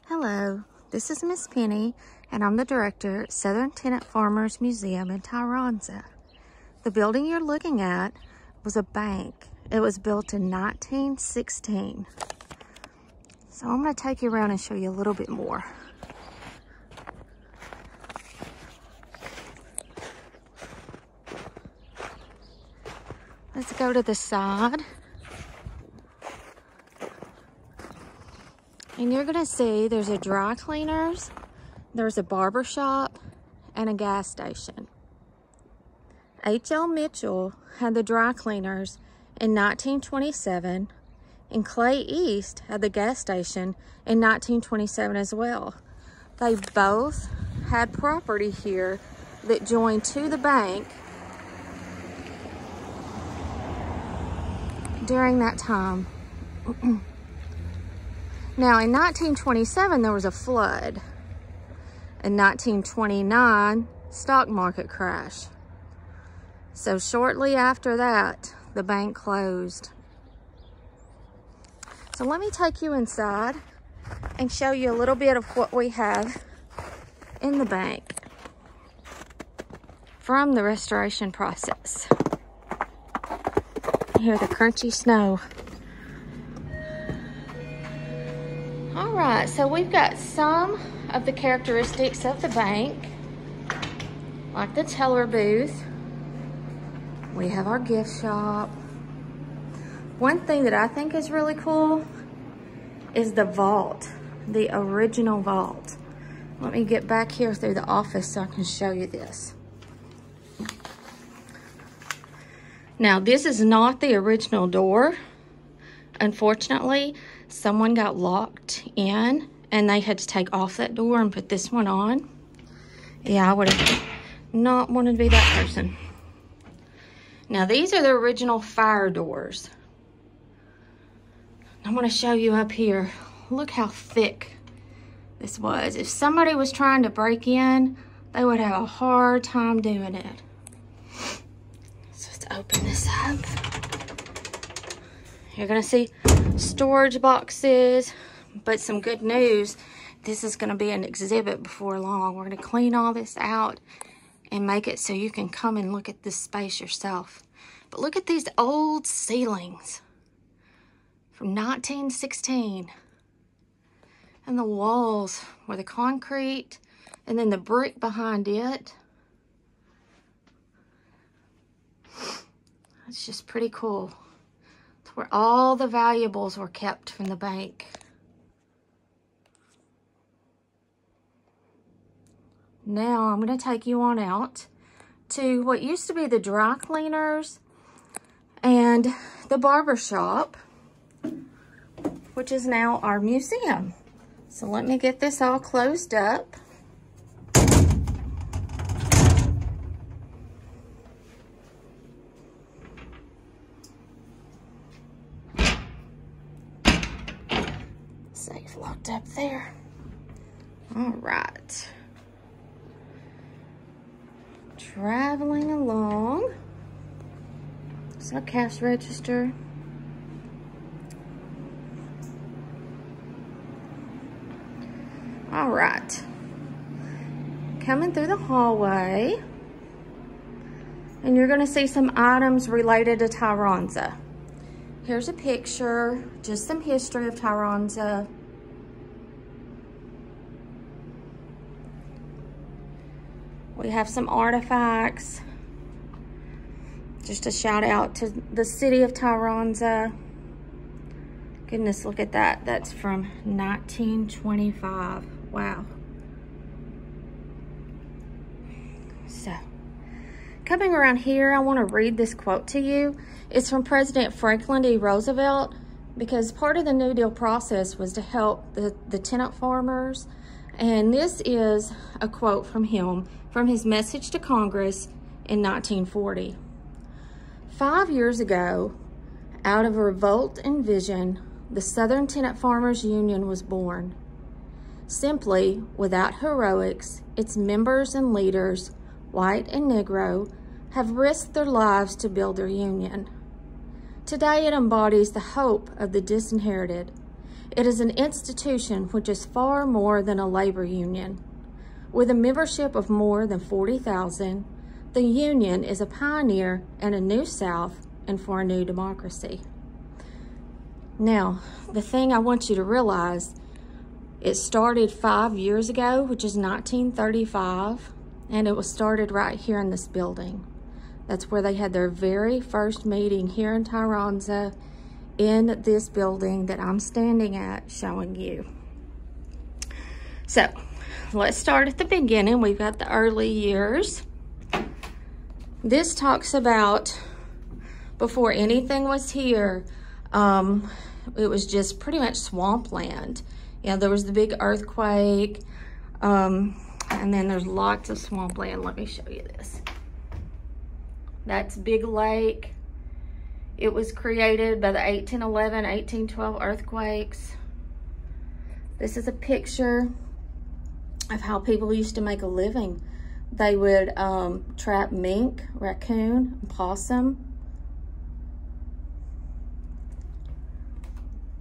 Hello, this is Miss Penny, and I'm the director at Southern Tenant Farmers Museum in Tyronza. The building you're looking at was a bank. It was built in 1916. So I'm going to take you around and show you a little bit more. Let's go to the side. And you're gonna see there's a dry cleaners, there's a barber shop, and a gas station. H.L. Mitchell had the dry cleaners in 1927, and Clay East had the gas station in 1927 as well. They both had property here that joined to the bank during that time. Now, in 1927, there was a flood. In 1929, stock market crash. So shortly after that, the bank closed. So let me take you inside and show you a little bit of what we have in the bank from the restoration process. You hear the crunchy snow. All right, so we've got some of the characteristics of the bank, like the teller booth. We have our gift shop. One thing that I think is really cool is the vault, the original vault. Let me get back here through the office so I can show you this. Now, this is not the original door. Unfortunately, someone got locked in and they had to take off that door and put this one on. Yeah, I would have not wanted to be that person. Now, these are the original fire doors. I'm going to show you up here. Look how thick this was. If somebody was trying to break in, they would have a hard time doing it. So let's open this up. You're going to see storage boxes, but some good news. This is going to be an exhibit before long. We're going to clean all this out and make it so you can come and look at this space yourself. But look at these old ceilings from 1916. And the walls were the concrete and then the brick behind it. It's just pretty cool. It's where all the valuables were kept from the bank. Now I'm going to take you on out to what used to be the dry cleaners and the barber shop, which is now our museum. So let me get this all closed up. Safe locked up there. All right. Traveling along. It's our cash register. All right. Coming through the hallway. And you're going to see some items related to Tyronza. Here's a picture, just some history of Tyronza. We have some artifacts. Just a shout out to the city of Tyronza. Goodness, look at that. That's from 1925. Wow. So, coming around here, I want to read this quote to you. It's from President Franklin D. Roosevelt, because part of the New Deal process was to help the tenant farmers. And this is a quote from him, from his message to Congress in 1940. 5 years ago, out of a revolt and vision, the Southern Tenant Farmers Union was born. Simply, without heroics, its members and leaders, white and Negro, have risked their lives to build their union. Today it embodies the hope of the disinherited It is an institution which is far more than a labor union. With a membership of more than 40,000, the union is a pioneer in a new South and for a new democracy. Now, the thing I want you to realize, it started 5 years ago, which is 1935, and it was started right here in this building. That's where they had their very first meeting here in Tyronza, in this building that I'm standing at showing you. So, let's start at the beginning. We've got the early years. This talks about before anything was here, it was just pretty much swampland. Yeah, there was the big earthquake, and then there's lots of swampland. Let me show you this. That's Big Lake. It was created by the 1811, 1812 earthquakes. This is a picture of how people used to make a living. They would trap mink, raccoon, and possum.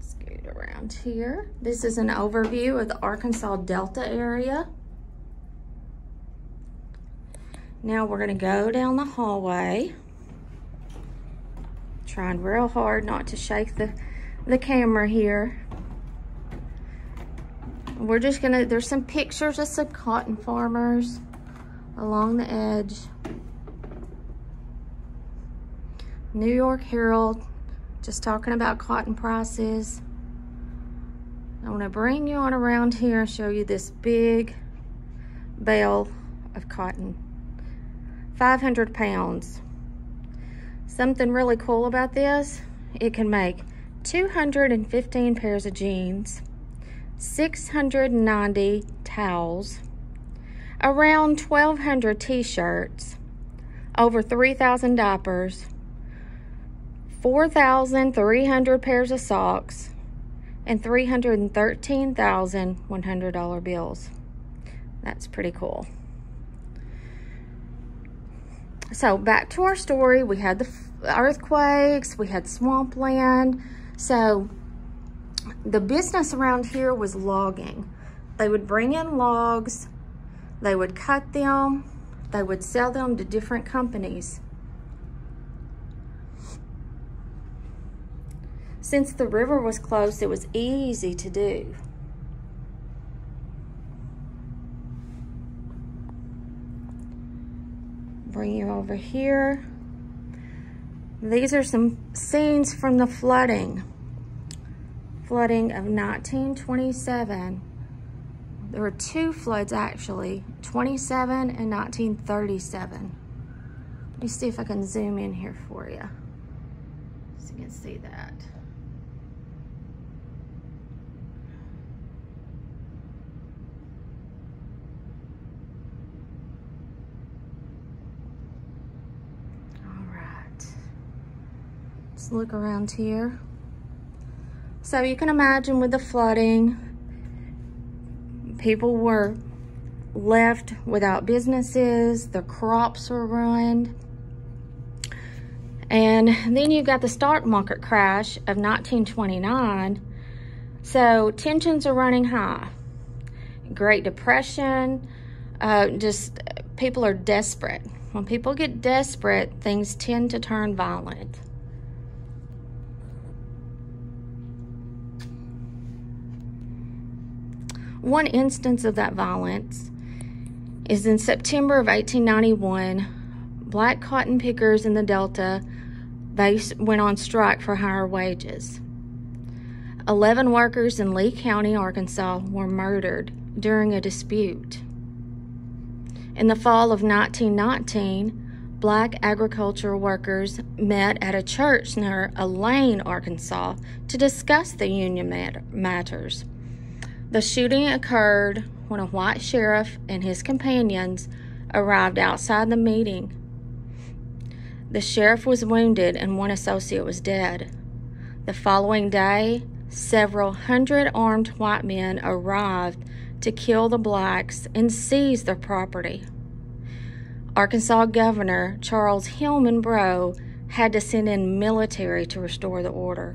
Scoot around here. This is an overview of the Arkansas Delta area. Now we're gonna go down the hallway. Trying real hard not to shake the camera here. We're just gonna, there's some pictures of some cotton farmers along the edge. New York Herald, just talking about cotton prices. I wanna bring you on around here and show you this big bale of cotton. 500 pounds. Something really cool about this, it can make 215 pairs of jeans, 690 towels, around 1,200 t-shirts, over 3,000 diapers, 4,300 pairs of socks, and 313,000 $100 bills. That's pretty cool. So back to our story, we had the earthquakes, we had swampland. So the business around here was logging. They would bring in logs, they would cut them, they would sell them to different companies. Since the river was close, it was easy to do. Bring you over here. These are some scenes from the flooding of 1927. There were two floods actually, 27 and 1937. Let me see if I can zoom in here for you so you can see that. Let's look around here. So you can imagine with the flooding, people were left without businesses, their crops were ruined. And then you've got the stock market crash of 1929. So tensions are running high. Great Depression, just people are desperate. When people get desperate, things tend to turn violent. One instance of that violence is in September of 1891. Black cotton pickers in the Delta, they went on strike for higher wages. 11 workers in Lee County, Arkansas were murdered during a dispute. In the fall of 1919, black agricultural workers met at a church near Elaine, Arkansas to discuss the union matters. The shooting occurred when a white sheriff and his companions arrived outside the meeting. The sheriff was wounded and one associate was dead. The following day, several hundred armed white men arrived to kill the blacks and seize their property. Arkansas Governor Charles Hillman Brough had to send in military to restore the order.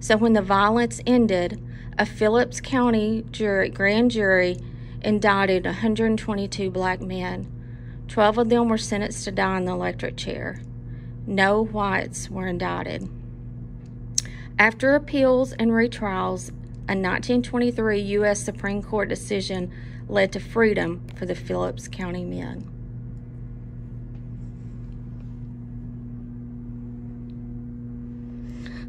So when the violence ended, a Phillips County grand jury indicted 122 black men. 12 of them were sentenced to die in the electric chair. No whites were indicted. After appeals and retrials, a 1923 U.S. Supreme Court decision led to freedom for the Phillips County men.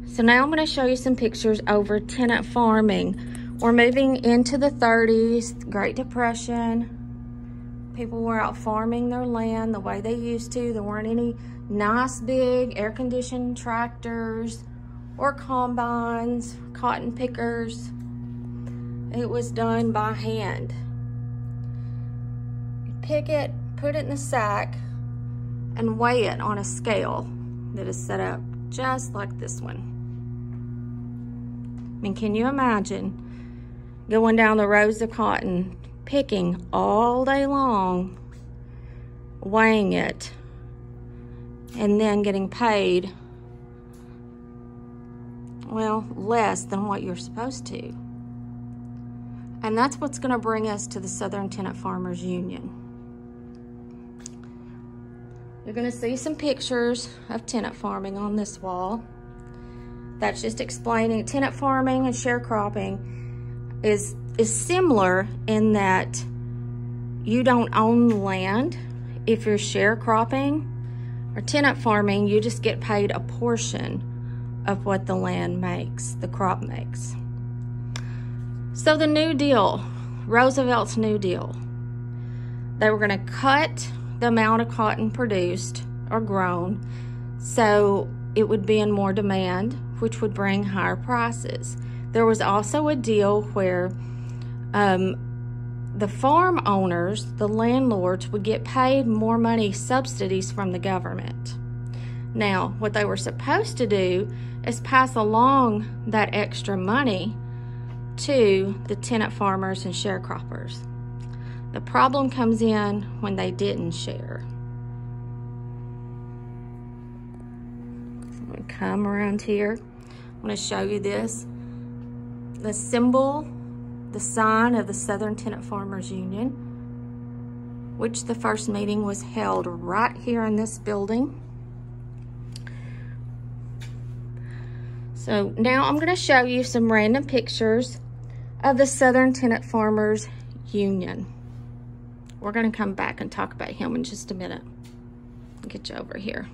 So now I'm going to show you some pictures over tenant farming. We're moving into the 30s, Great Depression. People were out farming their land the way they used to. There weren't any nice big air-conditioned tractors or combines, cotton pickers. It was done by hand. Pick it, put it in the sack, and weigh it on a scale that is set up just like this one. I mean, can you imagine going down the rows of cotton, picking all day long, weighing it, and then getting paid, well, less than what you're supposed to. And that's what's going to bring us to the Southern Tenant Farmers Union. You're going to see some pictures of tenant farming on this wall. That's just explaining tenant farming and sharecropping is similar in that you don't own land. If you're sharecropping or tenant farming, you just get paid a portion of what the land makes, the crop makes. So the New Deal, Roosevelt's New Deal, they were going to cut the amount of cotton produced or grown so it would be in more demand, which would bring higher prices. There was also a deal where the farm owners, the landlords, would get paid more money subsidies from the government. Now, what they were supposed to do is pass along that extra money to the tenant farmers and sharecroppers. The problem comes in when they didn't share. So I'm going to come around here. I'm going to show you this. The symbol, the sign of the Southern Tenant Farmers Union, which the first meeting was held right here in this building. So now I'm going to show you some random pictures of the Southern Tenant Farmers Union. We're going to come back and talk about him in just a minute. I'll get you over here.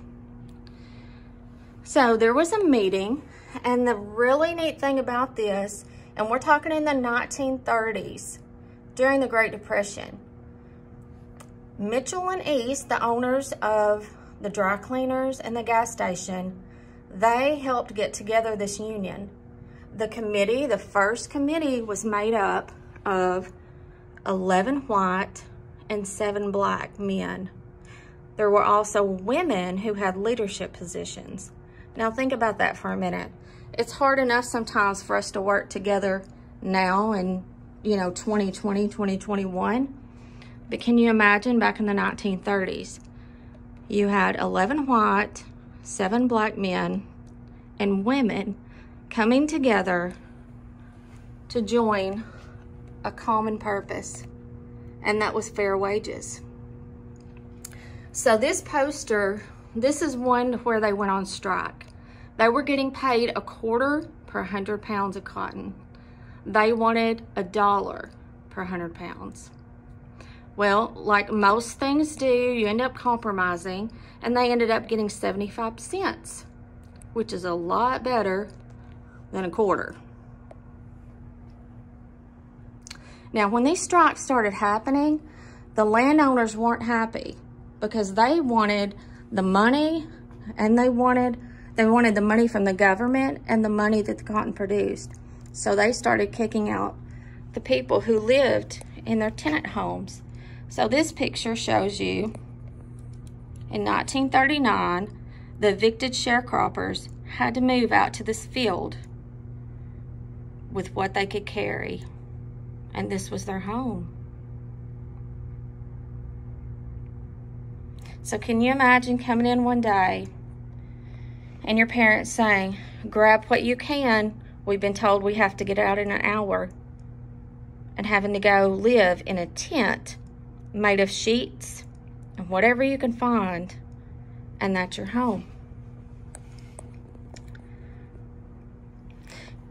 So there was a meeting, and the really neat thing about this, and we're talking in the 1930s, during the Great Depression, Mitchell and East, the owners of the dry cleaners and the gas station, they helped get together this union. The committee, the first committee, was made up of 11 white and 7 black men. There were also women who had leadership positions. Now think about that for a minute. It's hard enough sometimes for us to work together now in, 2020, 2021. But can you imagine back in the 1930s? You had 11 white, 7 black men, and women coming together to join a common purpose, and that was fair wages. So this poster, this is one where they went on strike. They were getting paid $0.25 per 100 pounds of cotton. They wanted $1 per 100 pounds. Well, like most things do, you end up compromising, and they ended up getting 75 cents, which is a lot better than $0.25. Now, when these strikes started happening, the landowners weren't happy because they wanted the money, and they wanted the money from the government and the money that the cotton produced. So they started kicking out the people who lived in their tenant homes. So this picture shows you in 1939, the evicted sharecroppers had to move out to this field with what they could carry. And this was their home. So can you imagine coming in one day and your parents saying, grab what you can, We've been told we have to get out in an hour, and having to go live in a tent made of sheets and whatever you can find, and that's your home.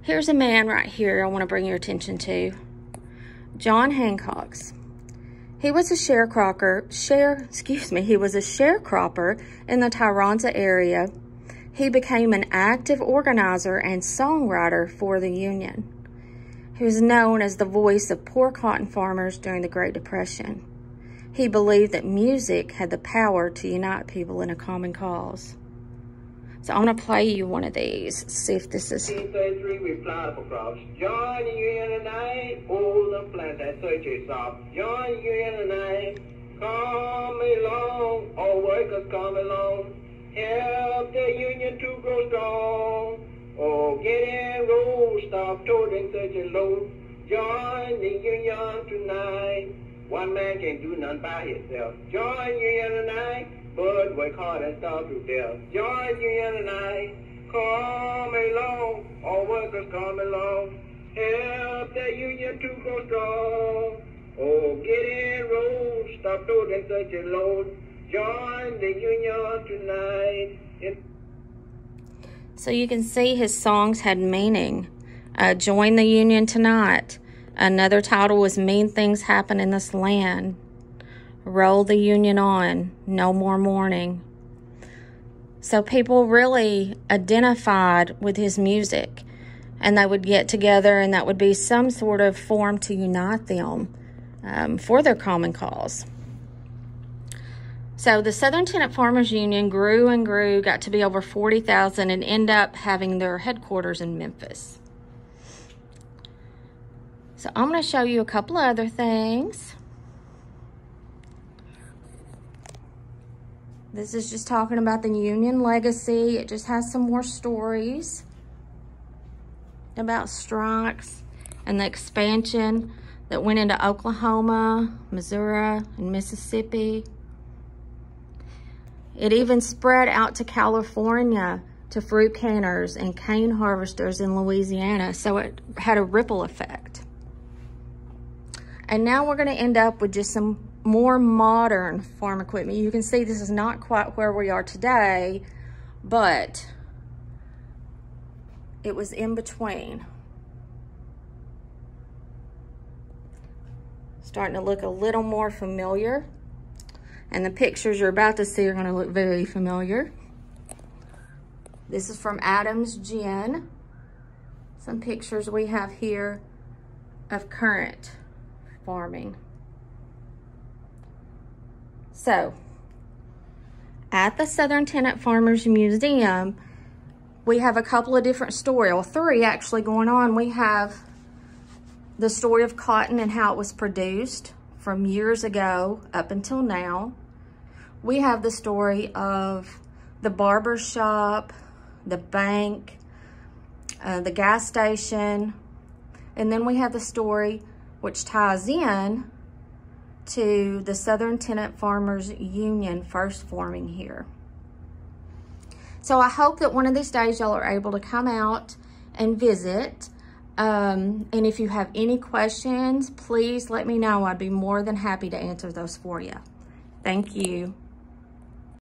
Here's a man right here I want to bring your attention to. John Hancock's. He was a sharecropper in the Tyronza area. He became an active organizer and songwriter for the Union. He was known as the voice of poor cotton farmers during the Great Depression. He believed that music had the power to unite people in a common cause. So I'm going to play you one of these, see if this is... 1833, we plowed up across. Join the Union tonight, all the plants that search is off. Join the Union tonight, come along, all workers come along. Help the Union to grow strong. Oh, get in, roll, stop toting such a load. Join the Union tonight. One man can't do nothing by himself. Join Union tonight. But work hard and starve to death. Join Union tonight. Come along, all workers come along. Help the Union to grow strong. Oh, get in, roll, stop toting such a load. Join the Union tonight. So you can see his songs had meaning. Join the Union tonight. Another title was Mean Things Happen in This Land. Roll the Union on, no more mourning. So people really identified with his music, and they would get together, and that would be some sort of form to unite them for their common cause. So the Southern Tenant Farmers Union grew and grew, got to be over 40,000, and end up having their headquarters in Memphis. So I'm going to show you a couple of other things. This is just talking about the Union legacy. It just has some more stories about strikes and the expansion that went into Oklahoma, Missouri, and Mississippi. It even spread out to California to fruit canners and cane harvesters in Louisiana, so it had a ripple effect. And now we're going to end up with just some more modern farm equipment. You can see this is not quite where we are today, but it was in between. Starting to look a little more familiar. And the pictures you're about to see are going to look very familiar. This is from Adams Gin. Some pictures we have here of current farming. So, at the Southern Tenant Farmers Museum, we have a couple of different stories, or three actually going on. We have the story of cotton and how it was produced from years ago up until now. We have the story of the barber shop, the bank, the gas station, and then we have the story which ties in to the Southern Tenant Farmers Union first forming here. So I hope that one of these days y'all are able to come out and visit. And if you have any questions, please let me know. I'd be more than happy to answer those for you. Thank you.